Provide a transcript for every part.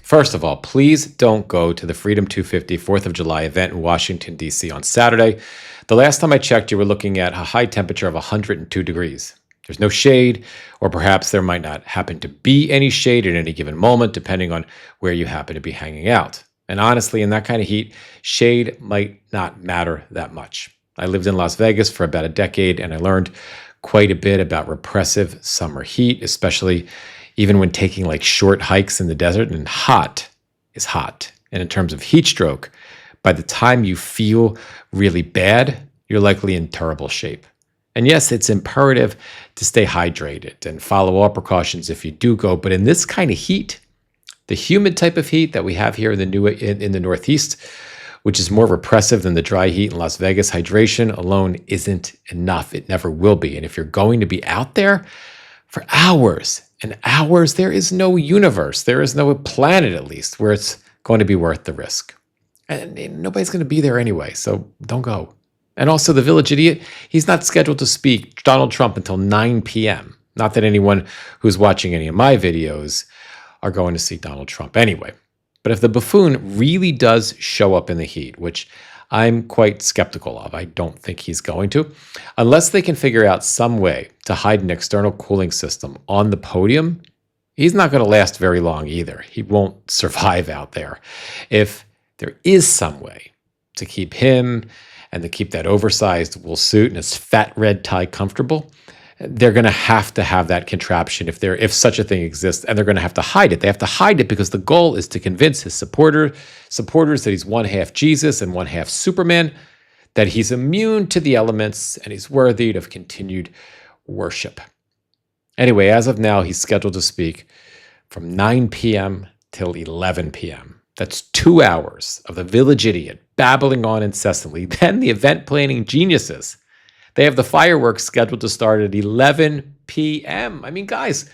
First of all, please don't go to the Freedom 250 4th of July event in Washington, D.C. on Saturday. The last time I checked, you were looking at a high temperature of 102 degrees. There's no shade, or perhaps there might not happen to be any shade at any given moment, depending on where you happen to be hanging out. And honestly, in that kind of heat, shade might not matter that much. I lived in Las Vegas for about a decade, and I learned quite a bit about repressive summer heat, especially even when taking like short hikes in the desert. And hot is hot. And in terms of heat stroke, by the time you feel really bad, you're likely in terrible shape. And yes, it's imperative to stay hydrated and follow all precautions if you do go. But in this kind of heat, the humid type of heat that we have here in the Northeast, which is more repressive than the dry heat in Las Vegas, hydration alone isn't enough. It never will be. And if you're going to be out there for hours and hours, there is no universe, there is no planet at least, where it's going to be worth the risk. And nobody's going to be there anyway, so don't go. And also the village idiot, he's not scheduled to speak, Donald Trump, until 9 p.m. Not that anyone who's watching any of my videos are going to see Donald Trump anyway. But if the buffoon really does show up in the heat, which I'm quite skeptical of, I don't think he's going to, unless they can figure out some way to hide an external cooling system on the podium, he's not going to last very long either. He won't survive out there. If there is some way to keep him and to keep that oversized wool suit and his fat red tie comfortable, they're going to have that contraption if such a thing exists, and they're going to have to hide it. They have to hide it because the goal is to convince his supporters that he's one half Jesus and one half Superman, that he's immune to the elements and he's worthy of continued worship. Anyway, as of now, he's scheduled to speak from 9 p.m. till 11 p.m. That's 2 hours of the village idiot babbling on incessantly. Then the event planning geniuses, they have the fireworks scheduled to start at 11 p.m. I mean, guys,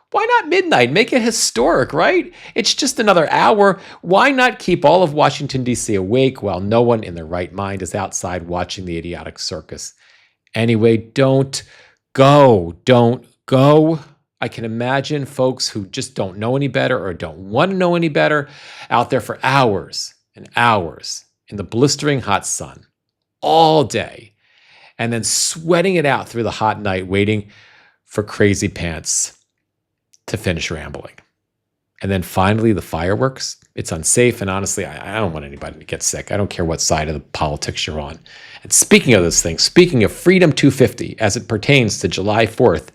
why not midnight? Make it historic, right? It's just another hour. Why not keep all of Washington, D.C. awake while no one in their right mind is outside watching the idiotic circus? Anyway, don't go. Don't go. I can imagine folks who just don't know any better or don't want to know any better out there for hours and hours in the blistering hot sun all day, and then sweating it out through the hot night, waiting for Crazy Pants to finish rambling. And then finally, the fireworks. It's unsafe, and honestly, I don't want anybody to get sick. I don't care what side of the politics you're on. And speaking of this thing, speaking of Freedom 250, as it pertains to July 4th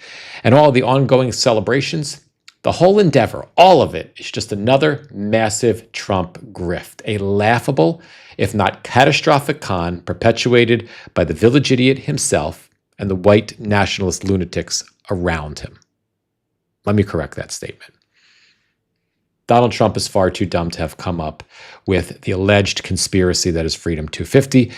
and all the ongoing celebrations, the whole endeavor, all of it, is just another massive Trump grift, a laughable, if not catastrophic con perpetuated by the village idiot himself and the white nationalist lunatics around him. Let me correct that statement. Donald Trump is far too dumb to have come up with the alleged conspiracy that is Freedom 250.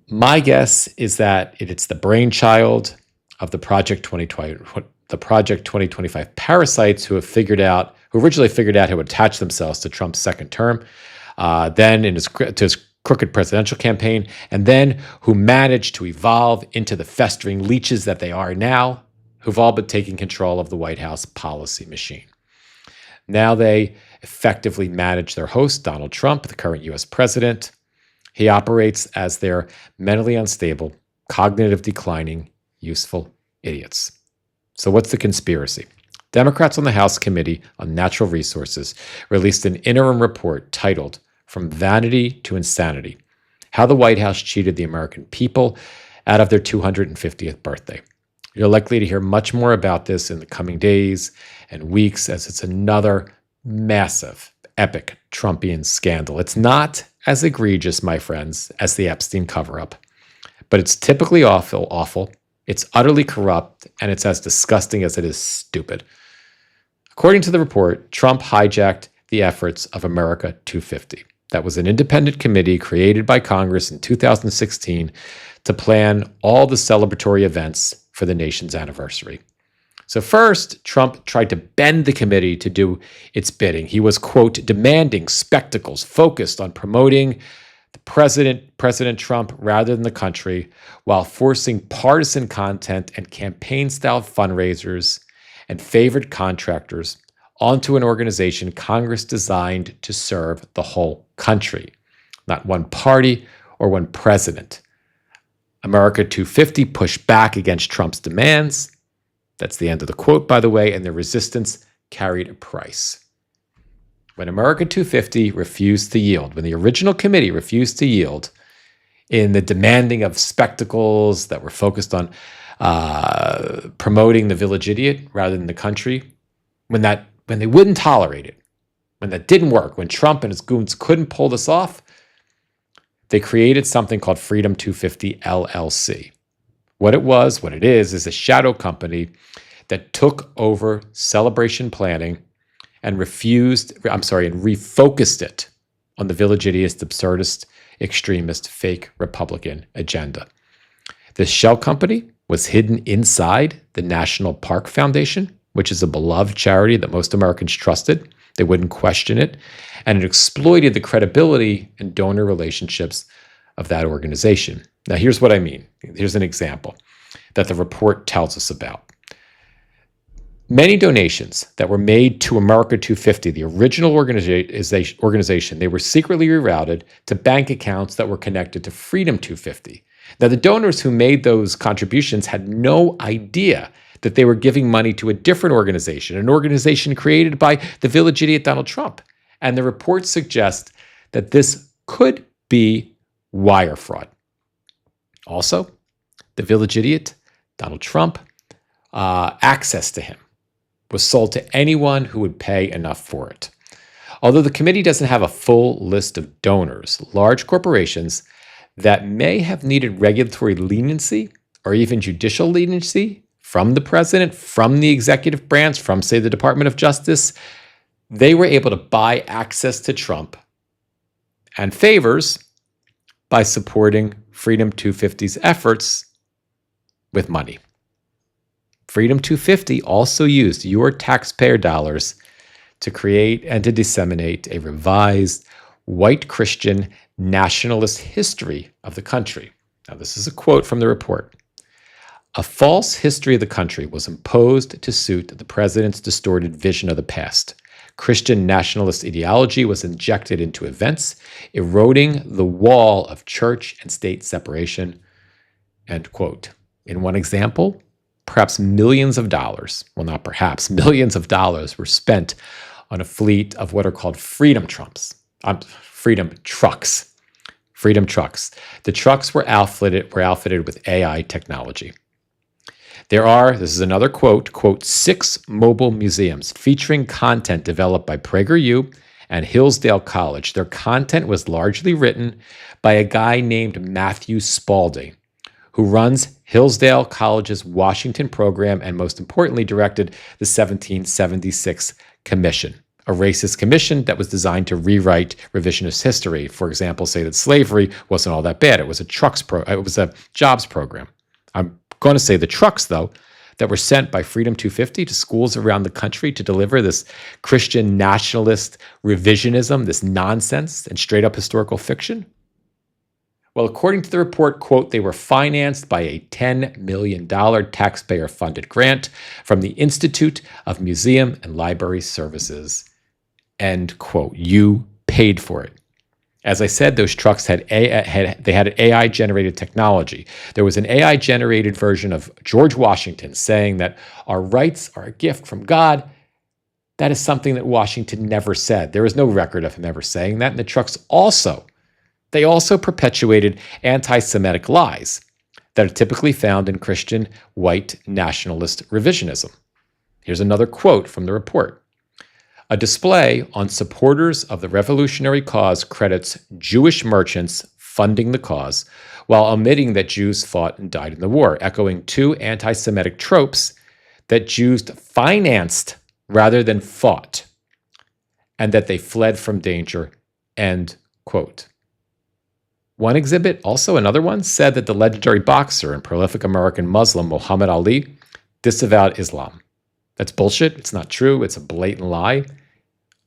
My guess is that it's the brainchild of the Project 2025 parasites who originally figured out how to attach themselves to Trump's second term, then to his crooked presidential campaign, and then who managed to evolve into the festering leeches that they are now, who've all but taken control of the White House policy machine. Now they effectively manage their host, Donald Trump, the current U.S. president. He operates as their mentally unstable, cognitive declining, useful idiots. So what's the conspiracy? Democrats on the House Committee on Natural Resources released an interim report titled From Vanity to Insanity: How the White House Cheated the American People Out of Their 250th Birthday. You're likely to hear much more about this in the coming days and weeks, as it's another massive, epic Trumpian scandal. It's not as egregious, my friends, as the Epstein cover-up, but it's typically awful, it's utterly corrupt, and it's as disgusting as it is stupid. According to the report, Trump hijacked the efforts of America 250. That was an independent committee created by Congress in 2016 to plan all the celebratory events for the nation's anniversary. So first, Trump tried to bend the committee to do its bidding. He was, quote, demanding spectacles focused on promoting the President Trump rather than the country, while forcing partisan content and campaign-style fundraisers and favored contractors, onto an organization Congress designed to serve the whole country, not one party or one president. America 250 pushed back against Trump's demands. That's the end of the quote, by the way, and their resistance carried a price. When America 250 refused to yield, when the original committee refused to yield in the demanding of spectacles that were focused on promoting the village idiot rather than the country, when they wouldn't tolerate it, when that didn't work, when Trump and his goons couldn't pull this off, they created something called Freedom 250 LLC. What it is a shadow company that took over celebration planning and refocused it on the village idiot's absurdist, extremist, fake Republican agenda. This shell company was hidden inside the National Park Foundation, which is a beloved charity that most Americans trusted. They wouldn't question it. And it exploited the credibility and donor relationships of that organization. Now, here's what I mean. Here's an example that the report tells us about. Many donations that were made to America 250, the original organization, they were secretly rerouted to bank accounts that were connected to Freedom 250. Now, the donors who made those contributions had no idea that they were giving money to a different organization, an organization created by the village idiot Donald Trump. And the report suggests that this could be wire fraud. Also, the village idiot, Donald Trump, access to him was sold to anyone who would pay enough for it. Although the committee doesn't have a full list of donors, large corporations that may have needed regulatory leniency or even judicial leniency from the president, from the executive branch, from, say, the Department of Justice, they were able to buy access to Trump and favors by supporting Freedom 250's efforts with money. Freedom 250 also used your taxpayer dollars to create and to disseminate a revised white Christian nationalist history of the country. Now, this is a quote from the report. A false history of the country was imposed to suit the president's distorted vision of the past. Christian nationalist ideology was injected into events, eroding the wall of church and state separation. End quote. In one example, perhaps millions of dollars, well, not perhaps, millions of dollars were spent on a fleet of what are called freedom trucks. Freedom trucks. The trucks were outfitted with AI technology. There are, this is another quote, 6 mobile museums featuring content developed by PragerU and Hillsdale College. Their content was largely written by a guy named Matthew Spalding, who runs Hillsdale College's Washington program and, most importantly, directed the 1776 Commission, a racist commission that was designed to rewrite revisionist history. For example, say that slavery wasn't all that bad. It was a jobs program. I'm going to say the trucks, though, that were sent by Freedom 250 to schools around the country to deliver this Christian nationalist revisionism, this nonsense and straight up historical fiction. Well, according to the report, quote, they were financed by a $10 million taxpayer-funded grant from the Institute of Museum and Library Services, end quote. You paid for it. As I said, those trucks had AI-generated technology. There was an AI-generated version of George Washington saying that our rights are a gift from God. That is something that Washington never said. There is no record of him ever saying that. And the trucks also perpetuated anti-Semitic lies that are typically found in Christian white nationalist revisionism. Here's another quote from the report. A display on supporters of the revolutionary cause credits Jewish merchants funding the cause while omitting that Jews fought and died in the war, echoing 2 anti-Semitic tropes that Jews financed rather than fought, and that they fled from danger, end quote. One exhibit, also another one, said that the legendary boxer and prolific American Muslim Muhammad Ali disavowed Islam. That's bullshit. It's not true. It's a blatant lie.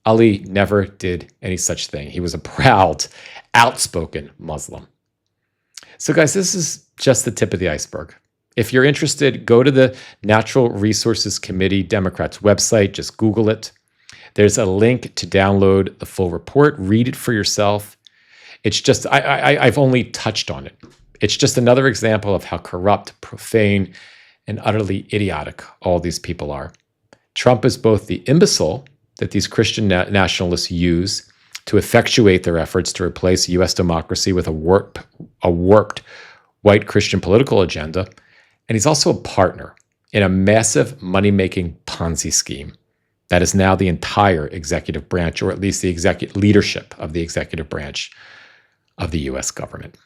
Ali never did any such thing. He was a proud, outspoken Muslim. So guys, this is just the tip of the iceberg. If you're interested, go to the Natural Resources Committee Democrats website. Just Google it. There's a link to download the full report. Read it for yourself. It's just, I've only touched on it. It's just another example of how corrupt, profane, and utterly idiotic all these people are. Trump is both the imbecile that these Christian nationalists use to effectuate their efforts to replace U.S. democracy with a warped white Christian political agenda, and he's also a partner in a massive money-making Ponzi scheme that is now the entire executive branch, or at least the executive leadership of the executive branch of the U.S. government.